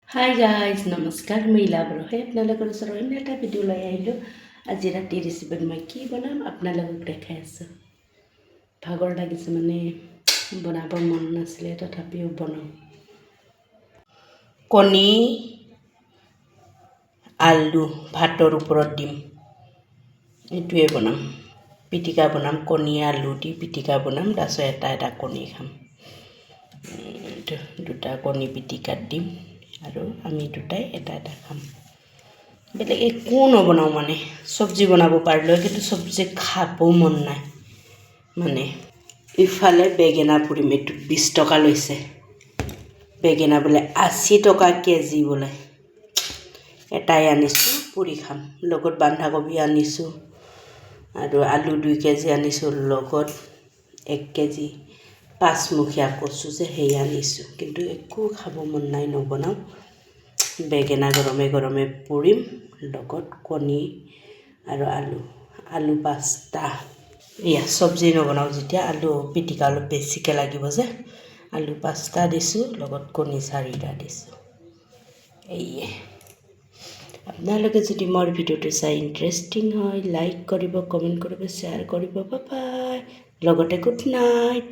Hi guys নমস্কাৰ মই ইলা বৰহে আপোনালোকৰ ওচৰত অন্য এটা ভিডিঅ' লৈ আহিলোঁ। আজি ৰাতি ৰেচিপিত মই কি বনাম আপোনালোকক দেখাই আছোঁ। ভাগৰ লাগিছে মানে বনাব মন নাছিলে, তথাপিও বনাওঁ। কণী আলু ভাতৰ ওপৰত দিম, এইটোৱে বনাম। পিটিকা বনাম, কণী আলু দি পিটিকা বনাম, তাৰপিছত এটা এটা কণী খাম। দুটা কণী পিটিকাত দিম আৰু আমি দুটাই এটা এটা খাম। বেলেগ একো নবনাওঁ, মানে চব্জি বনাব পাৰিলোঁ, কিন্তু চব্জি খাব মন নাই। মানে ইফালে বেঙেনা পুৰিম, এইটো 20 টকা লৈছে। বেঙেনা বোলে 80 টকা কেজি বোলে। এটাই আনিছোঁ, পুৰি খাম। লগত বন্ধাকবি আনিছোঁ আৰু আলু 2 কেজি আনিছোঁ, লগত 1 কেজি পাঁচমুখীয়া কচু যে সেই আনিছোঁ, কিন্তু একো খাব মন নাই, নবনাওঁ। বেঙেনা গৰমে গৰমে পুৰিম, লগত কণী আৰু আলু 5টা। এয়া চব্জি নবনাওঁ যেতিয়া, আলু পিটিকা অলপ বেছিকৈ লাগিব যে, আলু 5টা দিছোঁ, লগত কণী 4টা দিছোঁ। এইয়ে আপোনালোকে যদি মোৰ ভিডিঅ'টো চাই ইণ্টাৰেষ্টিং হয়, লাইক কৰিব, কমেণ্ট কৰিব, শ্বেয়াৰ কৰিব। বাই বাই, লগতে গুড নাইট।